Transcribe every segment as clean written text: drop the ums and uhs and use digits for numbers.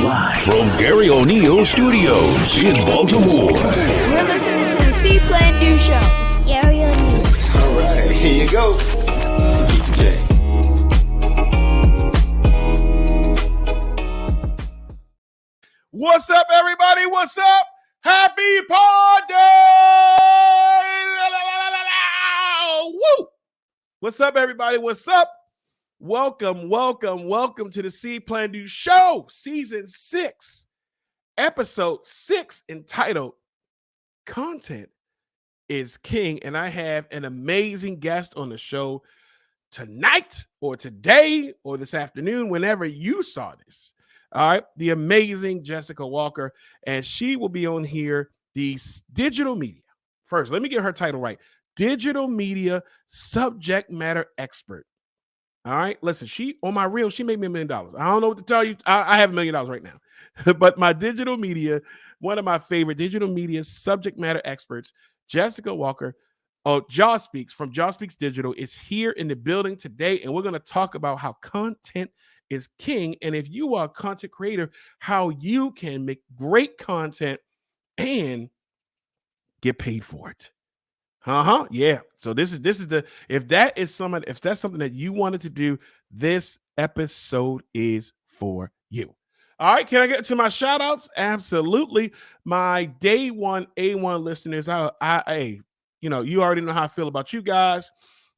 Live from Gary O'Neill Studios in Baltimore. You're listening to the See.Plan.Do show. Gary O'Neill. All right, here you go. DJ. What's up, everybody? What's up? Happy party! Woo! What's up, everybody? What's up? Welcome to the See.Plan.Do show, season 6, episode 6, entitled Content is King. And I have an amazing guest on the show tonight or today or this afternoon, whenever you saw this. All right, the amazing Jessica Walker, and she will be on here, the digital media. First, let me get her title right. Digital media subject matter expert. All right, listen, she on my reel, she made me $1 million. I don't know what to tell you. I have $1 million right now. But my digital media, one of my favorite digital media subject matter experts, Jessica Walker, Jawspeaks from Jawspeaks Digital, is here in the building today, and we're going to talk about how content is king. And if you are a content creator, how you can make great content and get paid for it. Yeah. So this is the, if that's something that you wanted to do, this episode is for you. All right. Can I get to my shout outs? Absolutely. My day one A1 listeners. You already know how I feel about you guys.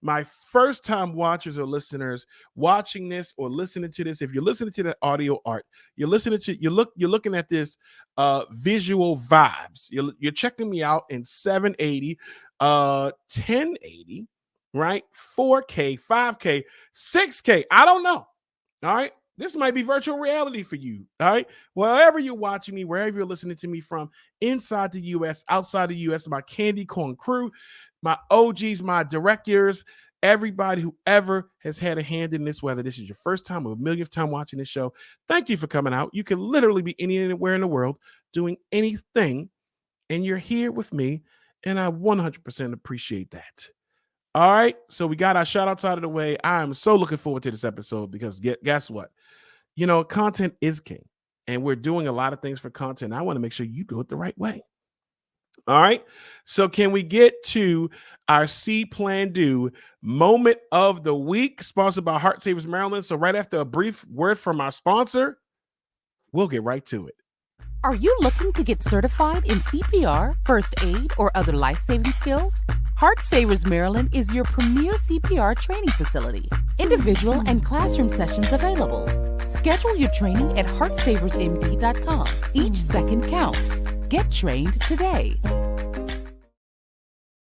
My first time watchers or listeners watching this or listening to this, if you're listening to the audio art, you're looking at this visual vibes. You're checking me out in 780, 1080, right? 4K, 5K, 6K. I don't know. All right. This might be virtual reality for you. All right. Wherever you're watching me, wherever you're listening to me from, inside the US, outside the US, my candy corn crew, my OGs, my directors, everybody who ever has had a hand in this, whether this is your first time or a millionth time watching this show, thank you for coming out. You can literally be anywhere in the world doing anything, and you're here with me, and I 100% appreciate that. All right, so we got our shout outs out of the way. I am so looking forward to this episode because guess what? Content is king, and we're doing a lot of things for content. I want to make sure you do it the right way. All right, so can we get to our See.Plan.Do moment of the week, sponsored by Heart Savers Maryland? So right after a brief word from our sponsor, we'll get right to it. Are you looking to get certified in CPR, first aid, or other life-saving skills? Heart Savers Maryland is your premier CPR training facility. Individual and classroom sessions available. Schedule your training at heartsaversmd.com. Each second counts. Get trained today.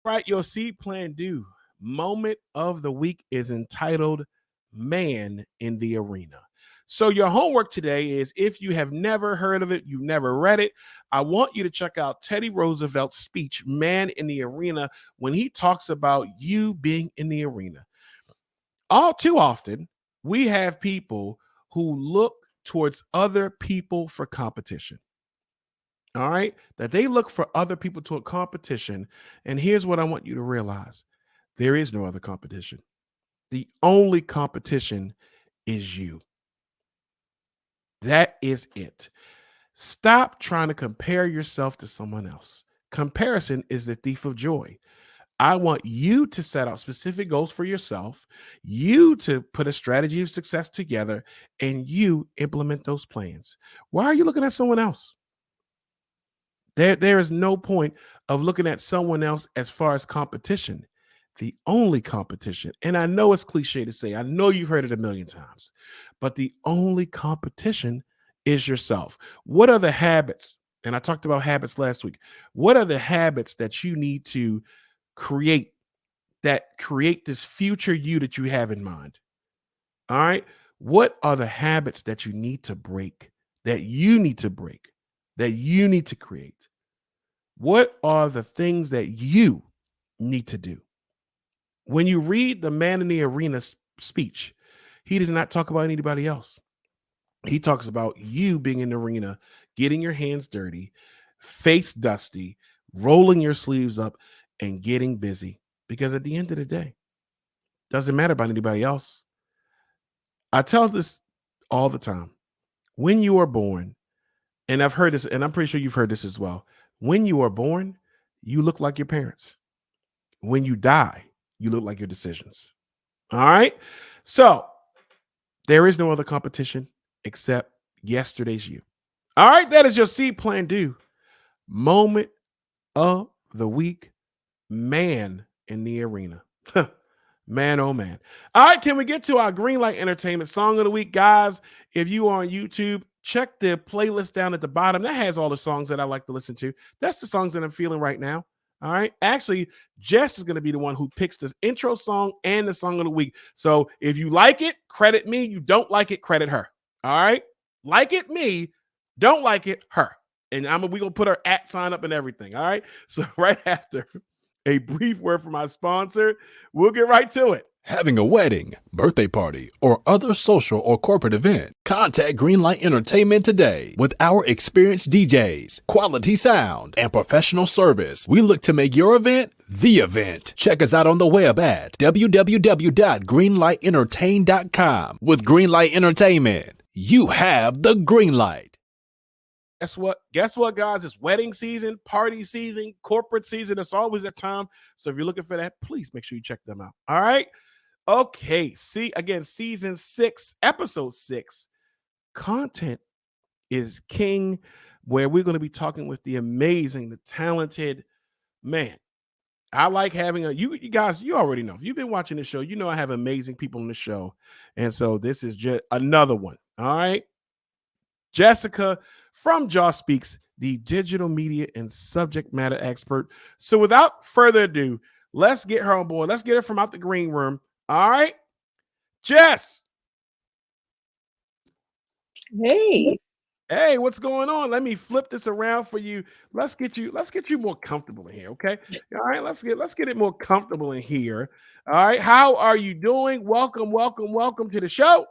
Right, your See.Plan.Do moment of the week is entitled Man in the Arena. So your homework today is, if you have never heard of it, you've never read it, I want you to check out Teddy Roosevelt's speech, Man in the Arena, when he talks about you being in the arena. All too often, we have people who look towards other people for competition. All right, that they look for other people to a competition. And here's what I want you to realize. There is no other competition. The only competition is you. That is it. Stop trying to compare yourself to someone else. Comparison is the thief of joy. I want you to set out specific goals for yourself, you to put a strategy of success together, and you implement those plans. Why are you looking at someone else? There is no point of looking at someone else as far as competition. The only competition, and I know it's cliche to say, I know you've heard it a million times, but the only competition is yourself. What are the habits? And I talked about habits last week. What are the habits that you need to create that create this future you that you have in mind? All right. What are the habits that you need to break, that you need to break, that you need to create? What are the things that you need to do? When you read the Man in the Arena speech, he does not talk about anybody else. He talks about you being in the arena, getting your hands dirty, face dusty, rolling your sleeves up, and getting busy. Because at the end of the day, doesn't matter about anybody else. I tell this all the time. When you are born, And I've heard this, and I'm pretty sure you've heard this as well. When you are born, you look like your parents. When you die, you look like your decisions. All right. So there is no other competition except yesterday's you. All right. That is your See.Plan.Do moment of the week. Man in the arena. Man, oh man. All right, can we get to our Greenlight Entertainment Song of the Week? Guys, if you are on YouTube, check the playlist down at the bottom. That has all the songs that I like to listen to. That's the songs that I'm feeling right now. All right. Actually, Jess is going to be the one who picks this intro song and the song of the week. So if you like it, credit me. You don't like it, credit her. All right. Like it, me. Don't like it, her. And we're going to put her @ sign up and everything. All right. So right after a brief word from our sponsor, we'll get right to it. Having a wedding, birthday party, or other social or corporate event, contact Greenlight Entertainment today. With our experienced DJs, quality sound, and professional service, we look to make your event the event. Check us out on the web at www.greenlightentertain.com. With Greenlight Entertainment, you have the green light. Guess what, guys? It's wedding season, party season, corporate season. It's always that time. So if you're looking for that, please make sure you check them out. All right. Okay. See, again, season 6, episode 6. Content is king, where we're going to be talking with the amazing, the talented man. I like having you guys, you already know. If you've been watching the show, you know I have amazing people on the show. And so this is just another one. All right. Jessica from Jawspeaks, the digital media and subject matter expert. So without further ado, let's get her on board. Let's get her from out the green room. All right, Jess. Hey. Hey, what's going on? Let me flip this around for you. Let's get you more comfortable in here, okay? All right, let's get it more comfortable in here. All right, how are you doing? Welcome to the show.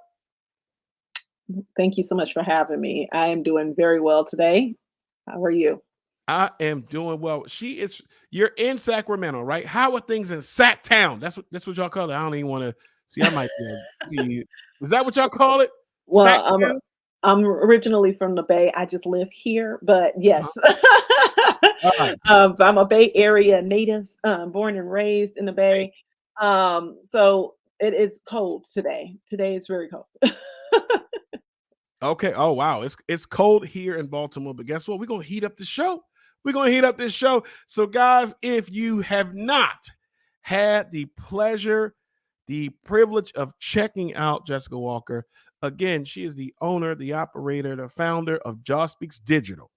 Thank you so much for having me. I am doing very well today. How are you? I am doing well. You're in Sacramento, right? How are things in Sac Town? That's what y'all call it. I don't even want to see. I might see. Is that what y'all call it? Well, I'm originally from the Bay. I just live here, but yes. Right. I'm a Bay Area native, born and raised in the Bay. So it is cold today. Today is very cold. Okay. Oh, wow. It's cold here in Baltimore, but guess what? We're going to heat up the show. We're going to heat up this show. So, guys, if you have not had the pleasure, the privilege of checking out Jessica Walker, again, she is the owner, the operator, the founder of Jawspeaks Digital.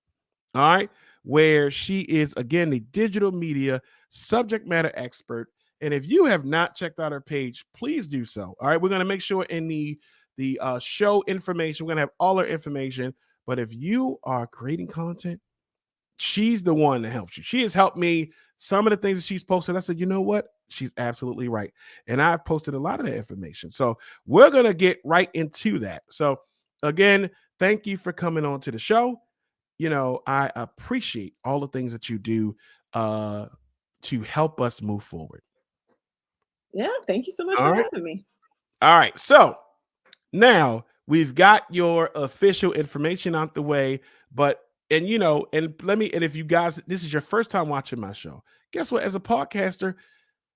All right. Where she is, again, the digital media subject matter expert. And if you have not checked out her page, please do so. All right. We're going to make sure in the show information, we're going to have all her information. But if you are creating content, she's the one that helps you. She has helped me. Some of the things that she's posted, I said, you know what? She's absolutely right. And I've posted a lot of that information. So we're going to get right into that. So again, thank you for coming on to the show. You know, I appreciate all the things that you do to help us move forward. Yeah. Thank you so much for having me. All right. So now we've got your official information out the way, and if you guys, this is your first time watching my show, guess what? As a podcaster,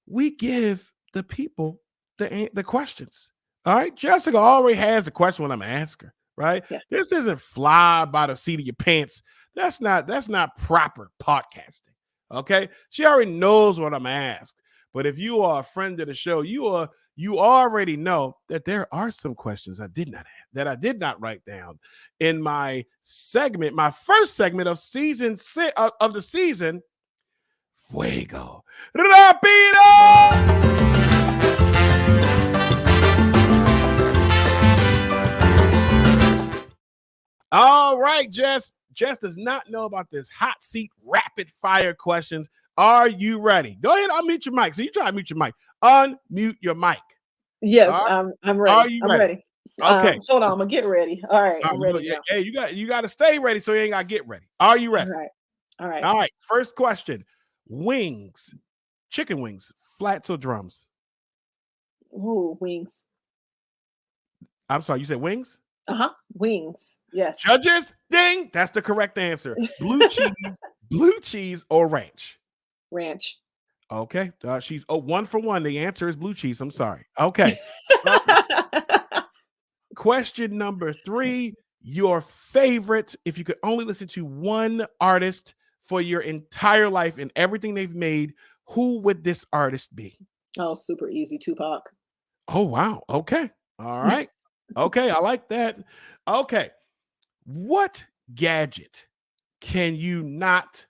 we give the people the questions. All right. Jessica already has the question when I'm asking her, right? Yeah. This isn't fly by the seat of your pants. That's not proper podcasting. Okay. She already knows what I'm asked. But if you are a friend of the show, you already know that there are some questions I did not write down in my first segment of season 6 of the season. Fuego Rapido! All right, Jess. Jess does not know about this hot seat rapid fire questions. Are you ready? Go ahead, unmute your mic. So you try to mute your mic. Unmute your mic. Yes, I'm ready. Are you ready? Okay. Hold on, I'm gonna get ready. All right, I'm ready. Yeah, hey, you got to stay ready, so you ain't got to get ready. Are you ready? All right. All right. First question: wings, chicken wings, flats or drums? Ooh, wings. I'm sorry, you said wings? Wings. Yes. Judges, ding, that's the correct answer. Blue cheese or ranch. Ranch. Okay, she's 1 for 1. The answer is blue cheese. I'm sorry. Okay. Uh, Question number 3. Your favorite, if you could only listen to one artist for your entire life and everything they've made, who would this artist be? Oh, super easy. Tupac. Oh, wow. Okay. All right. Okay. I like that. Okay. What gadget can you not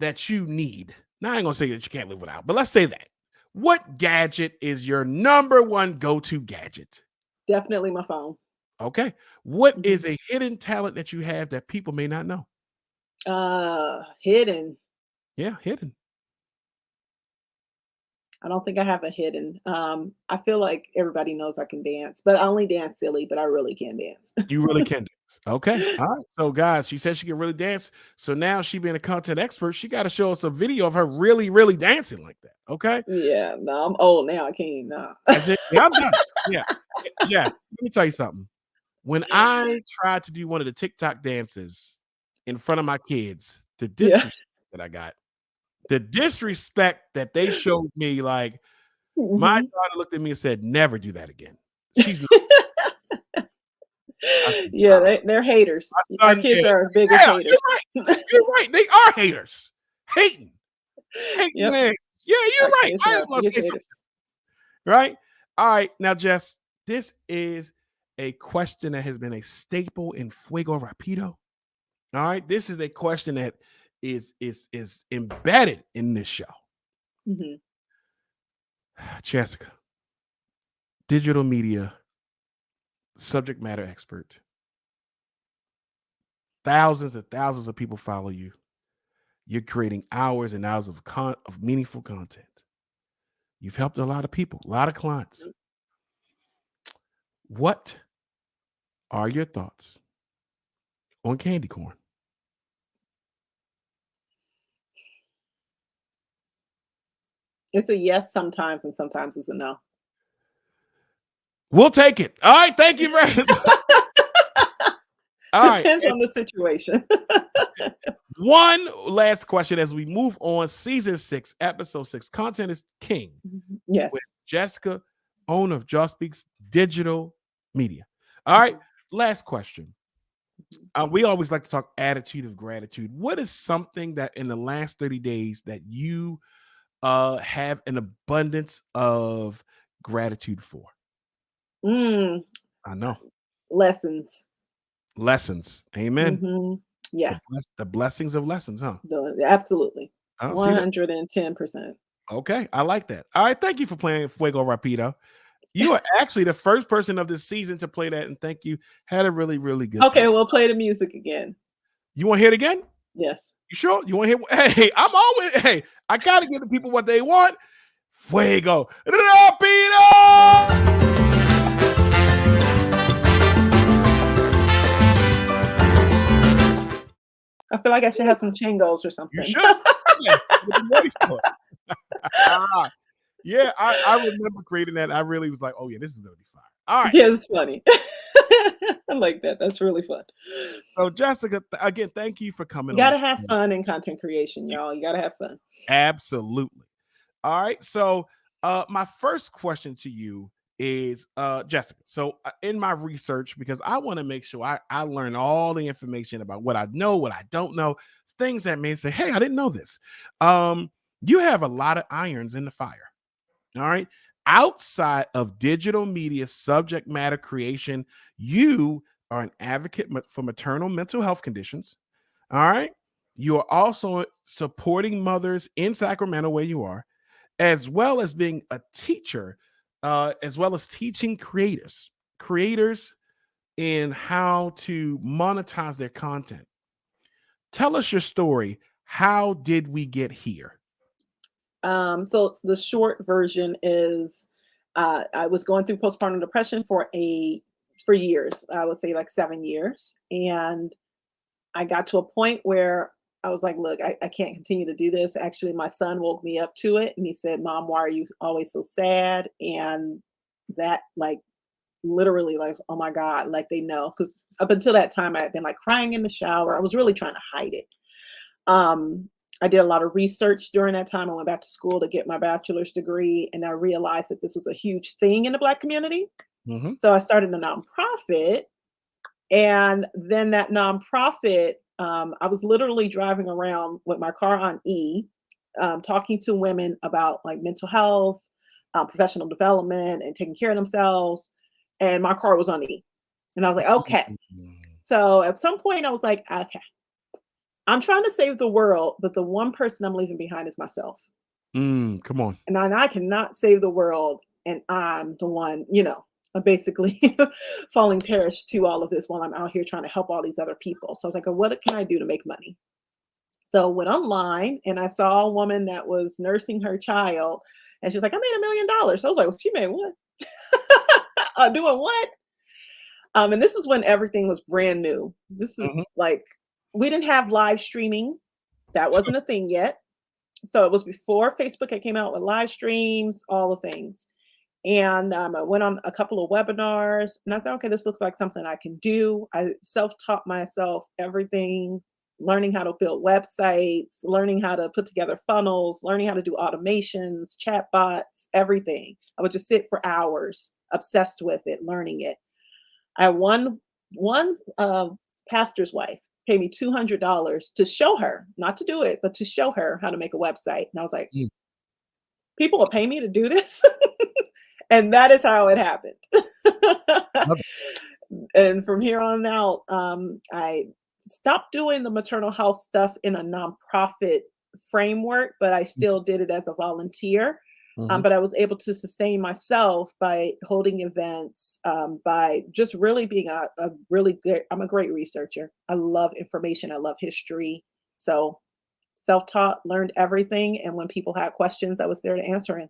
that you need? Now, I ain't going to say that you can't live without, but let's say that. What gadget is your number one go-to gadget? Definitely my phone. Okay. What is a hidden talent that you have that people may not know? Hidden. Yeah, hidden. I don't think I have a hidden. I feel like everybody knows I can dance, but I only dance silly, but I really can dance. You really can dance. Okay. All right. So, guys, she said she can really dance. So now she being a content expert, she got to show us a video of her really, really dancing like that. Okay. Yeah, no, I'm old now. I can't. No. That's it. Yeah, I'm done. Yeah. Yeah. Let me tell you something. When I tried to do one of the TikTok dances in front of my kids, the disrespect that I got, the disrespect that they showed me, like my daughter looked at me and said, "Never do that again." She's Yeah, they're haters. Our kids are bigger haters. You're right. You're right. They are haters. Hating. Yep. Yeah, you're Our right. kids I are was gonna biggest say something. haters. Right? All right. Now, Jess, this is a question that has been a staple in Fuego Rapido. All right. This is a question that is embedded in this show. Mhm. Jessica, digital media subject matter expert. Thousands and thousands of people follow you. You're creating hours and hours of meaningful content. You've helped a lot of people, a lot of clients. What are your thoughts on candy corn? It's a yes sometimes, and sometimes it's a no. We'll take it. All right. Thank you very much. All right. Depends on the situation. One last question as we move on. Season 6, episode 6. Content is king. Yes. With Jessica, owner of Jawspeaks Digital Media. All right. Last question. We always like to talk attitude of gratitude. What is something that in the last 30 days that you have an abundance of gratitude for? I know. Lessons. Amen. Yeah. The blessings of lessons, huh? Absolutely. I don't see that. 110%. Okay. I like that. All right. Thank you for playing Fuego Rapido. You are actually the first person of this season to play that, and thank you. Had a really, really good Okay, time. we'll play the music again. You want to hear it again? Yes. You sure? You want to hear? Hey, I got to give the people what they want. Fuego Rapido! I feel like I should have some chingos or something. You should. Yeah, I remember creating that. I really was like, oh, yeah, this is going to be fire. All right. Yeah, it's funny. I like that. That's really fun. So, Jessica, again, thank you for coming. You got to have fun in content creation, y'all. You got to have fun. Absolutely. All right. So, my first question to you is, Jessica. So, in my research, because I want to make sure I learn all the information about what I know, what I don't know, things that may say, hey, I didn't know this. You have a lot of irons in the fire. All right. Outside of digital media subject matter creation, you are an advocate for maternal mental health conditions. All right. You are also supporting mothers in Sacramento, where you are, as well as being a teacher, as well as teaching creators in how to monetize their content. Tell us your story. How did we get here? So the short version is I was going through postpartum depression for years. I would say like 7 years. And I got to a point where I was like, look, I can't continue to do this. Actually, my son woke me up to it and he said, Mom, why are you always so sad? And that like literally like, oh my God, like they know. Because up until that time, I had been like crying in the shower. I was really trying to hide it. I did a lot of research during that time. I went back to school to get my bachelor's degree, and I realized that this was a huge thing in the Black community. Mm-hmm. So I started a nonprofit, and then that nonprofit, I was literally driving around with my car on E, talking to women about like mental health, professional development, and taking care of themselves. And my car was on E, and I was like, okay. So at some point, I was like, okay, I'm trying to save the world, but the one person I'm leaving behind is myself. Come on. And I cannot save the world, and I'm the one, basically falling perish to all of this while I'm out here trying to help all these other people. So I was like, what can I do to make money? So I went online and I saw a woman that was nursing her child, and she's like, I made $1 million. So I was like, well, she made what? Doing what? And this is when everything was brand new. This is like, we didn't have live streaming. That wasn't a thing yet. So it was before Facebook had came out with live streams, all the things. And I went on a couple of webinars, and I said, okay, this looks like something I can do. I self-taught myself everything, learning how to build websites, learning how to put together funnels, learning how to do automations, chatbots, everything. I would just sit for hours, obsessed with it, learning it. I had one pastor's wife pay me $200 to show her, not to do it, but to show her how to make a website. And I was like, people will pay me to do this? And that is how it happened. And from here on out, I stopped doing the maternal health stuff in a nonprofit framework, but I still did it as a volunteer. But I was able to sustain myself by holding events, by just really being I'm a great researcher. I love information. I love history. So self-taught, learned everything. And when people had questions, I was there to answer it.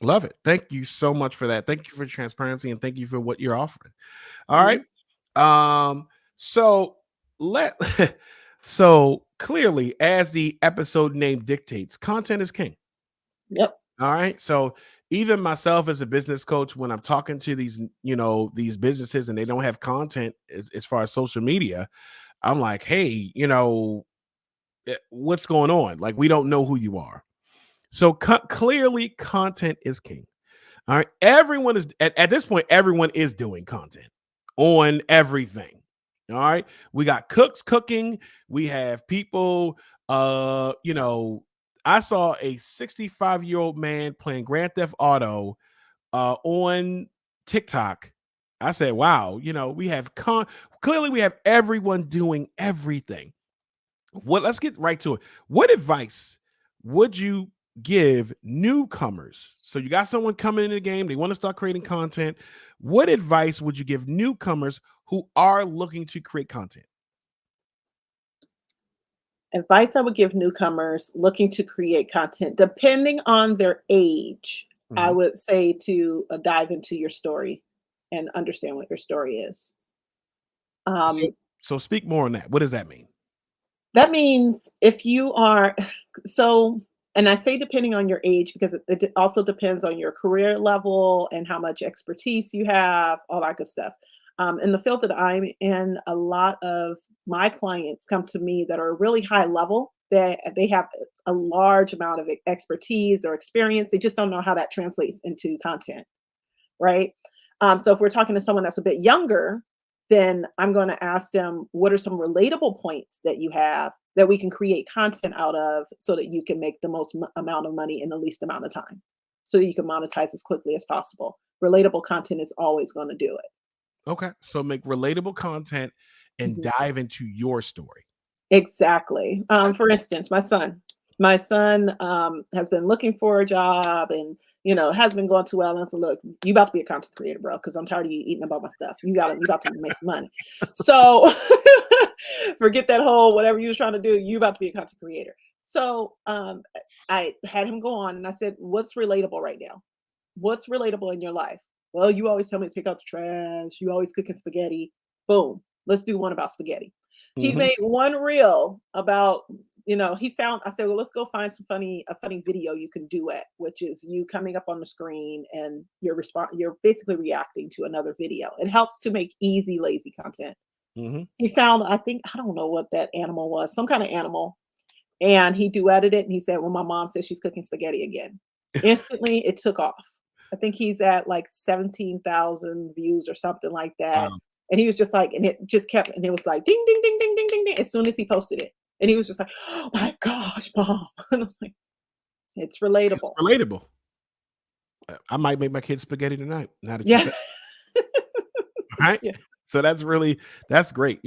Love it. Thank you so much for that. Thank you for transparency, and thank you for what you're offering. All right. So so clearly, as the episode name dictates, content is king. Yep. All right. So even myself as a business coach, when I'm talking to these businesses and they don't have content as far as social media, I'm like, hey, what's going on? Like, we don't know who you are. So clearly content is king. All right. Everyone is at this point, everyone is doing content on everything. All right. We got cooks cooking. We have people, I saw a 65-year-old man playing Grand Theft Auto on TikTok. I said, wow, we have clearly we have everyone doing everything. Let's get right to it. What advice would you give newcomers? So you got someone coming in the game, they want to start creating content. What advice would you give newcomers who are looking to create content? Advice I would give newcomers looking to create content, depending on their age, I would say to dive into your story and understand what your story is. So speak more on that. What does that mean? That means if you are, and I say depending on your age, because it also depends on your career level and how much expertise you have, all that good stuff. In the field that I'm in, a lot of my clients come to me that are really high level, that they have a large amount of expertise or experience. They just don't know how that translates into content, right? So if we're talking to someone that's a bit younger, then I'm going to ask them, what are some relatable points that you have that we can create content out of so that you can make the most amount of money in the least amount of time, so that you can monetize as quickly as possible. Relatable content is always going to do it. Okay. So make relatable content and dive into your story. Exactly. For instance, my son has been looking for a job and, has been going too well. And so, look, you about to be a content creator, bro, because I'm tired of you eating about my stuff. You got to make some money. So forget that whole whatever you was trying to do. You about to be a content creator. So I had him go on and I said, what's relatable right now? What's relatable in your life? Well, you always tell me to take out the trash. You always cooking spaghetti. Boom. Let's do one about spaghetti. He Mhm. made one reel about, he found, I said, well, let's go find a funny video you can duet, which is you coming up on the screen and you're basically reacting to another video. It helps to make easy, lazy content. Mhm. He found, I don't know what that animal was, some kind of animal, and he duetted it and he said, well, my mom says she's cooking spaghetti again. Instantly, it took off. I think he's at like 17,000 views or something like that. Wow. And he was just like, and it just kept, and it was like ding, ding, ding, ding, ding, ding, ding, as soon as he posted it. And he was just like, oh my gosh, mom. And I was like, it's It's relatable. relatable. I might make my kids spaghetti tonight. Now that you Yeah. said, right? Yeah. So that's great.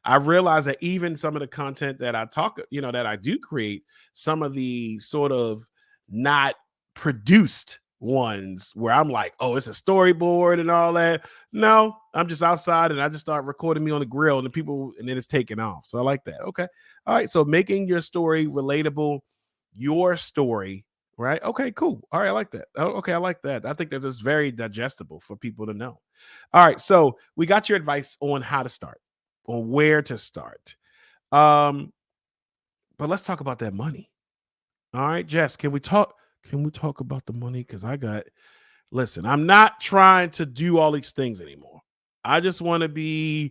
I realize that even some of the content that that I do create, some of the sort of not produced ones where I'm like, oh, it's a storyboard and all that. No, I'm just outside and I just start recording me on the grill and then it's taking off. So I like that. Okay. All right. So making your story relatable, your story, right? Okay, cool. All right. I like that. Oh, okay. I like that. I think that is very digestible for people to know. All right, so we got your advice on how to start, on where to start. But let's talk about that money. All right, Jess, can we talk? Can we talk about the money? Because listen, I'm not trying to do all these things anymore. I just want to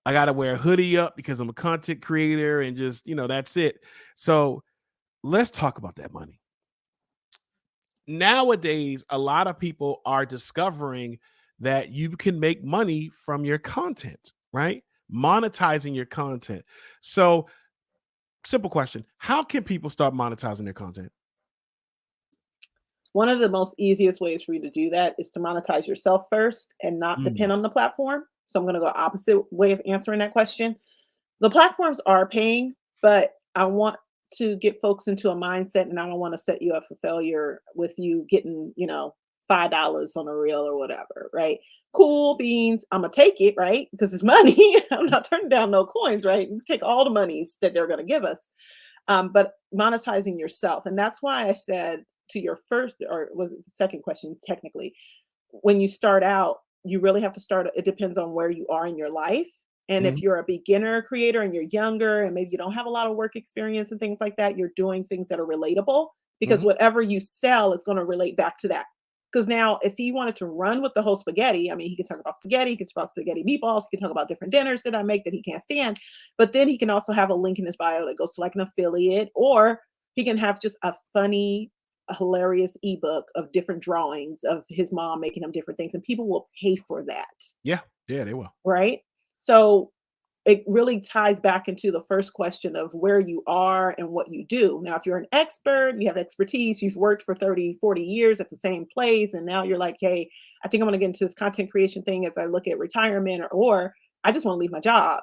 I got to wear a hoodie up because I'm a content creator and just, that's it. So let's talk about that money. Nowadays, a lot of people are discovering that you can make money from your content, right? Monetizing your content. So, simple question: how can people start monetizing their content? One of the most easiest ways for you to do that is to monetize yourself first and not Mm, depend on the platform. So I'm going to go opposite way of answering that question. The platforms are paying, but I want to get folks into a mindset, and I don't want to set you up for failure with you getting, $5 on a reel or whatever, right? Cool beans. I'm gonna take it, right? Because it's money. I'm not turning down no coins, right? You take all the monies that they're gonna give us. But monetizing yourself. And that's why I said to your first or was it the second question, technically, when you start out, you really have to start. It depends on where you are in your life. And if mhm, you're a beginner creator and you're younger and maybe you don't have a lot of work experience and things like that, you're doing things that are relatable because mhm, whatever you sell is going to relate back to that. Because now, if he wanted to run with the whole spaghetti, I mean, he can talk about spaghetti, he can talk about spaghetti meatballs, he can talk about different dinners that I make that he can't stand. But then he can also have a link in his bio that goes to like an affiliate, or he can have just a hilarious ebook of different drawings of his mom making him different things, and people will pay for that, yeah, yeah, they will. right? So it really ties back into the first question of where you are and what you do. Now, if you're an expert, you have expertise, you've worked for 30, 40 years at the same place, and now you're like, hey, I think I'm going to get into this content creation thing as I look at retirement, or I just want to leave my job,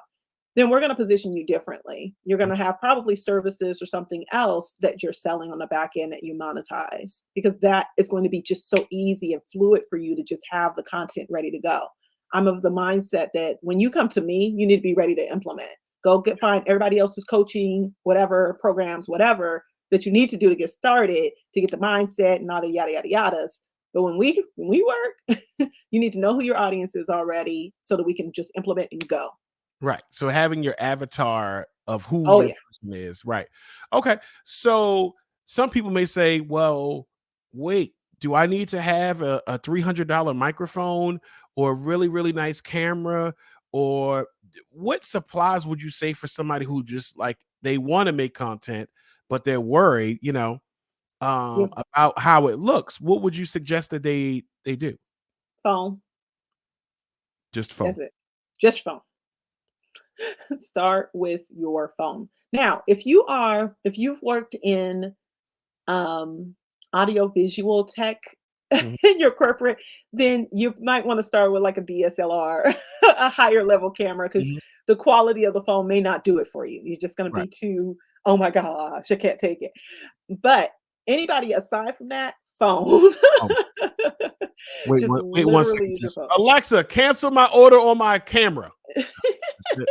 then we're going to position you differently. You're going Mm, to have probably services or something else that you're selling on the back end that you monetize, because that is going to be just so easy and fluid for you to just have the content ready to go. I'm of the mindset that when you come to me, you need to be ready to implement. Find everybody else's coaching, whatever programs, whatever that you need to do to get started, to get the mindset and all the yada yada yadas. But when we work, you need to know who your audience is already so that we can just implement and go. right. So having your avatar of who Oh your yeah. person is, right? Okay. So some people may say, well, wait, do I need to have a $300 microphone or a really, really nice camera? Or what supplies would you say for somebody who just like they want to make content, but they're worried, Your about how it looks? What would you suggest that they do? phone. Just phone. That's it. Just phone. Start with your phone. Now, if you've worked in um, audio visual tech Mhm, in your corporate, then you might want to start with like a DSLR, a higher level camera, because mhm, the quality of the phone may not do it for you. You're just going to right. be too, oh my gosh, I can't take it. But anybody aside from that, phone. Oh, wait, Just wait 1 literally second. use your Just phone. Alexa, cancel my order on my camera. That's it.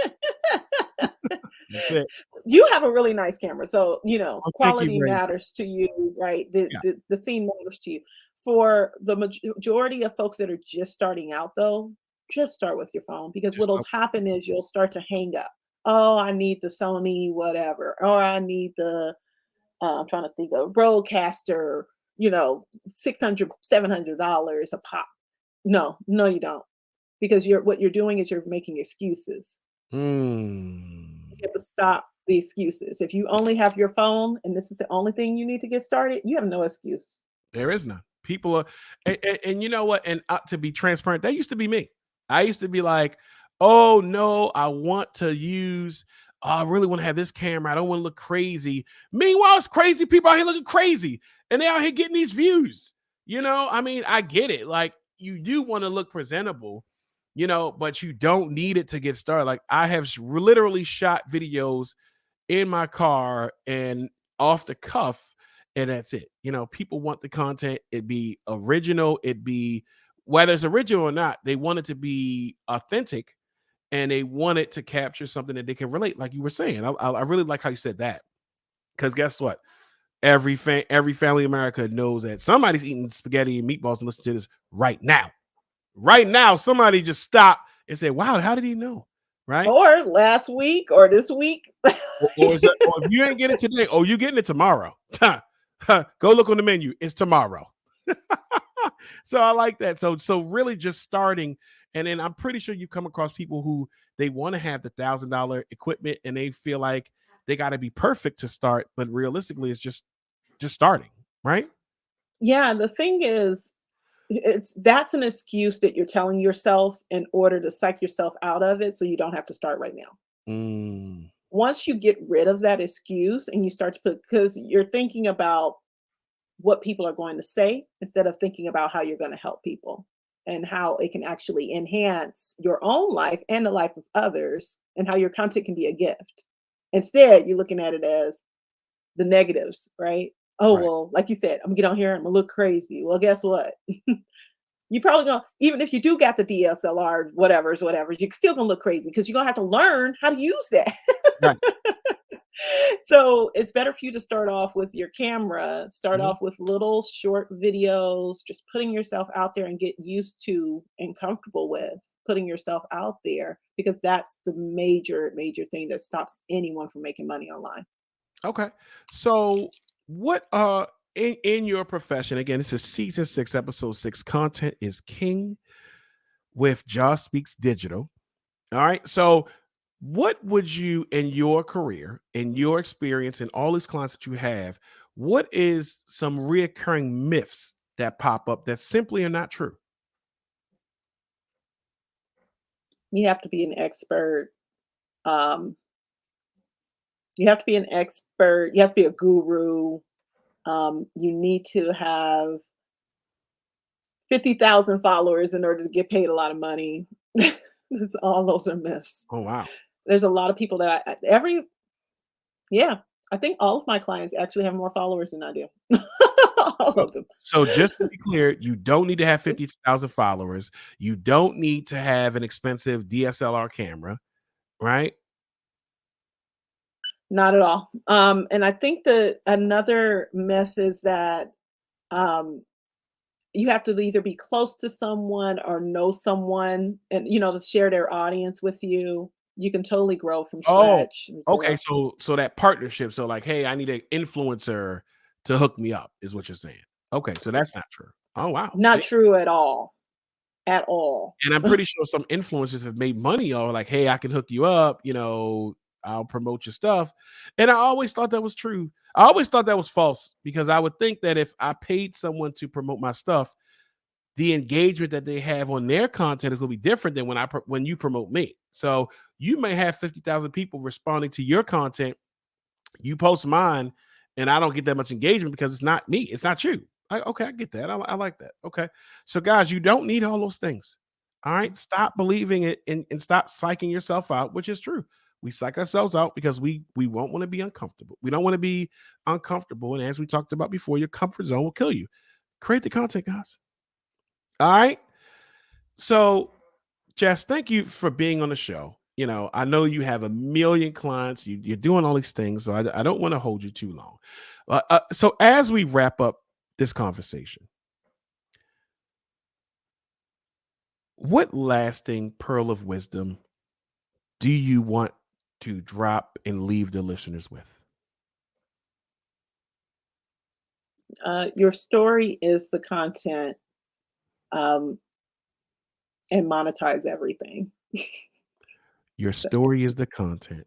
That's it. You have a really nice camera, so Oh, thank you quality very much. matters to you, right? the, Yeah. the the scene matters to you. For the majority of folks that are just starting out, though, just start with your phone, because Just what'll happen is you'll start to hang up. oh, I need the Sony whatever, or I need the I'm trying to think of broadcaster, you know, $600, $700 a pop. No, no, you don't. Because what you're doing is you're making excuses. Mm. You have to stop the excuses. If you only have your phone and this is the only thing you need to get started, you have no excuse. There is none. People are, and you know what? And to be transparent, that used to be me. I used to be like, oh no, I want to use. Oh, I really want to have this camera. I don't want to look crazy. Meanwhile, it's crazy people out here looking crazy, and they out here getting these views. You know, I mean, I get it. Like you do want to look presentable, you know, but you don't need it to get started. Like I have literally shot videos in my car and off the cuff, and that's it. You know, people want the content, it be original, it be whether it's original or not, they want it to be authentic and they want it to capture something that they can relate, like you were saying. I really like how you said that, because guess what? Every family in America knows that somebody's eating spaghetti and meatballs and listen to this right now. Right now, somebody just stop and say, wow, how did he know? Right? Or last week or this week. Or if you ain't getting it today, oh, you getting it tomorrow. Go look on the menu. It's tomorrow. So I like that. So really just starting, and then I'm pretty sure you come across people who they want to have the $1,000 equipment and they feel like they got to be perfect to start, but realistically, it's just starting, right? Yeah, the thing is, that's an excuse that you're telling yourself in order to psych yourself out of it so you don't have to start right now. Mm, Once you get rid of that excuse and you start to put, because you're thinking about what people are going to say instead of thinking about how you're going to help people and how it can actually enhance your own life and the life of others and how your content can be a gift. Instead, you're looking at it as the negatives, right? Oh, right. well, like you said, I'm gonna get on here, I'm gonna look crazy. Well, guess what? You probably gonna, even if you do got the DSLR, whatever's, you're still gonna look crazy because you're gonna have to learn how to use that. Right. So it's better for you to start off with your camera, start Mhm. off with little short videos, just putting yourself out there and get used to and comfortable with putting yourself out there because that's the major, major thing that stops anyone from making money online. Okay. So what in your profession, again, this is season 6, episode 6. Content is king with Jawspeaks Digital. All right. So what would you, in your career, in your experience, and all these clients that you have, what is some reoccurring myths that pop up that simply are not true? You have to be an expert. Um, you have to be an expert. You have to be a guru. You need to have 50,000 followers in order to get paid a lot of money. That's all those are myths. Oh wow. There's a lot of people that yeah, I think all of my clients actually have more followers than I do. All So, of them. so just to be clear, you don't need to have 50,000 followers. You don't need to have an expensive DSLR camera, right? Not at all. And I think that another myth is that um, you have to either be close to someone or know someone and, to share their audience with you. You can totally grow from Oh, scratch as okay. well. So that partnership. So like, hey, I need an influencer to hook me up, is what you're saying. Okay, so that's not true. Oh wow. Not See? true at all. At all. And I'm pretty sure some influencers have made money or like, hey, I can hook you up, I'll promote your stuff. And I always thought that was true. I always thought that was false because I would think that if I paid someone to promote my stuff, the engagement that they have on their content is going to be different than when you promote me. So you may have 50,000 people responding to your content. You post mine, and I don't get that much engagement because it's not me. It's not you. Okay, I get that. I like that. Okay. So, guys, you don't need all those things. All right. Stop believing it and stop psyching yourself out, which is true. We psych ourselves out because we won't want to be uncomfortable. We don't want to be uncomfortable. And as we talked about before, your comfort zone will kill you. Create the content, guys. All right. So, Jess, thank you for being on the show. I know you have a million clients. You're doing all these things, so I don't want to hold you too long. So as we wrap up this conversation, what lasting pearl of wisdom do you want to drop and leave the listeners with? Your story is the content, and monetize everything. Your story is the content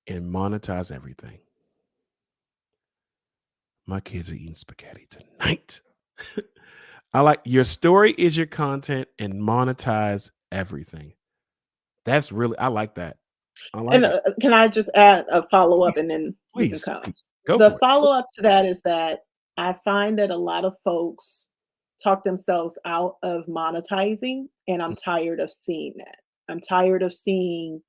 and monetize everything. My kids are eating spaghetti tonight. I like your story is your content and monetize everything. That's really, I like that. I like And it. can I just add a follow up Please, and then you can please, come? please. Go The for it. follow up to that is that I find that a lot of folks talk themselves out of monetizing, and I'm tired of seeing that. I'm tired of seeing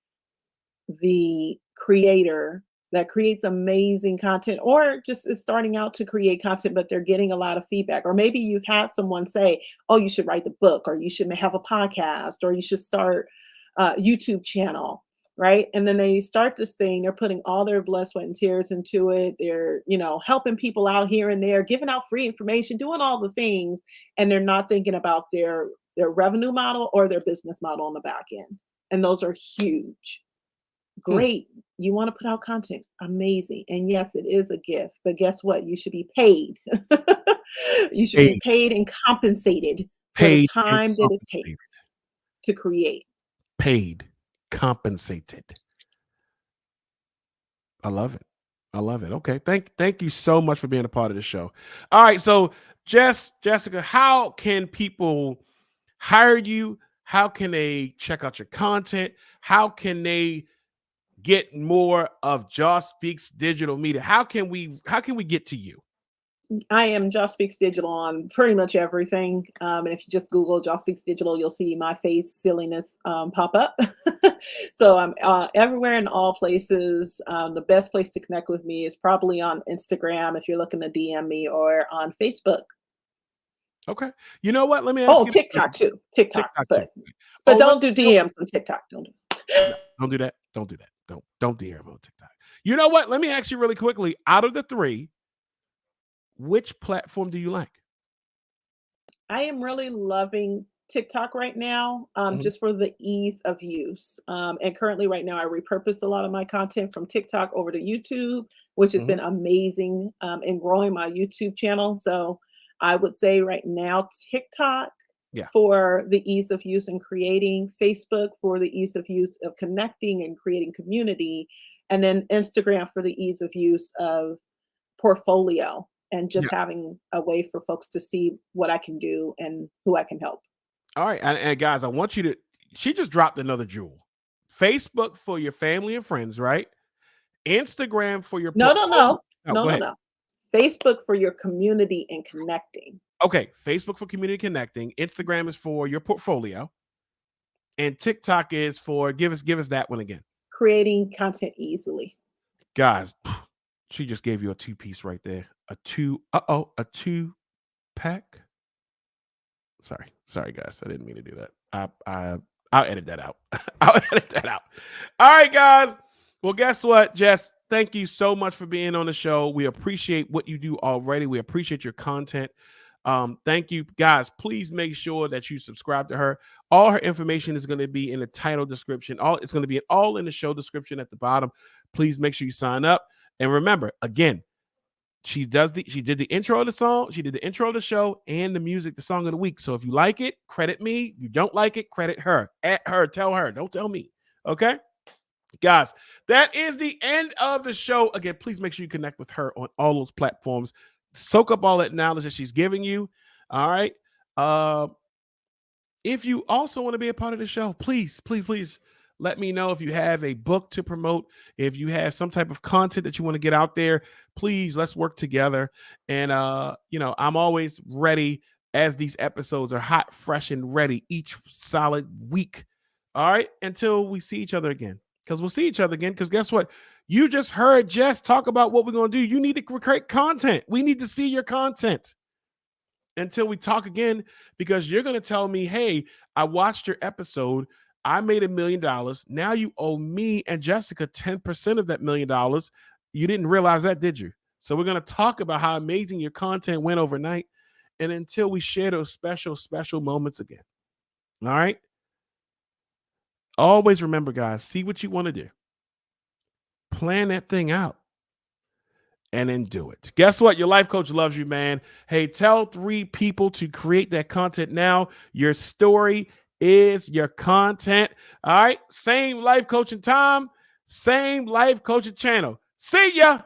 the creator that creates amazing content or just is starting out to create content, but they're getting a lot of feedback. Or maybe you've had someone say, oh, you should write the book, or you should have a podcast, or you should start a YouTube channel, right? And then they start this thing, they're putting all their blood, sweat, and tears into it. They're, helping people out here and there, giving out free information, doing all the things, and they're not thinking about their revenue model or their business model on the back end. And those are huge. Hmm. Great. You want to put out content. Amazing. And yes, it is a gift, but guess what? You should be paid. You should be Paid, paid and compensated for the paid, and time that it compensated. takes to create. Paid, compensated. I love it. I love it. Okay. Thank you so much for being a part of the show. All right. So Jessica, how can people hire you? How can they check out your content? How can they get more of Jawspeaks Digital Media? How can we get to you? I am Jawspeaks Digital on pretty much everything. And if you just Google Jawspeaks Digital, you'll see my face silliness pop up. So I'm everywhere in all places. The best place to connect with me is probably on Instagram if you're looking to DM me, or on Facebook. Okay. You know what? Let me ask Oh, you. TikTok too. TikTok, TikTok too. but Oh, don't do DMs on TikTok. Don't do. no, don't do that. Don't do that. Don't DM on TikTok. You know what? Let me ask you really quickly. Out of the three, which platform do you like? I am really loving TikTok right now, Mhm, just for the ease of use. And currently, right now, I repurpose a lot of my content from TikTok over to YouTube, which has mhm. been amazing in growing my YouTube channel. So I would say right now, TikTok Yeah. for the ease of use and creating, Facebook for the ease of use of connecting and creating community, and then Instagram for the ease of use of portfolio and Yeah. just having a way for folks to see what I can do and who I can help. All right. And guys, I want you to, she just dropped another jewel. Facebook for your family and friends, right? Instagram for your No, no, portfolio. no. Oh, No, go no, ahead. no. Facebook for your community and connecting. Okay. Facebook for community connecting. Instagram is for your portfolio. And TikTok is for give us that one again. Creating content easily. Guys, she just gave you a two-piece right there. A two-pack. Sorry, guys. I didn't mean to do that. I'll edit that out. I'll edit that out. All right, guys. Well, guess what, Jess? Thank you so much for being on the show. We appreciate what you do already. We appreciate your content. Thank you, guys. Please make sure that you subscribe to her. All her information is going to be in the title description. It's going to be all in the show description at the bottom. Please make sure you sign up. And remember, again, she did the intro of the song, she did the intro of the show, and the music, the song of the week. So if you like it, credit me. You don't like it, credit her. At her, tell her. Don't tell me. Okay? Guys, that is the end of the show. Again, please make sure you connect with her on all those platforms. Soak up all that knowledge that she's giving you. All right. If you also want to be a part of the show, please let me know. If you have a book to promote, if you have some type of content that you want to get out there, please, let's work together. And I'm always ready, as these episodes are hot, fresh, and ready each solid week. All right, until we see each other again. Because we'll see each other again. Because guess what? You just heard Jess talk about what we're going to do. You need to create content. We need to see your content until we talk again, because you're going to tell me, hey, I watched your episode. I made $1 million. Now you owe me and Jessica 10% of that $1 million. You didn't realize that, did you? So we're going to talk about how amazing your content went overnight, and until we share those special moments again. All right. Always remember, guys, see what you want to do. Plan that thing out and then do it. Guess what? Your life coach loves you, man. Hey, tell 3 people to create that content now. Your story is your content. All right. Same life coaching time, same life coaching channel. See ya.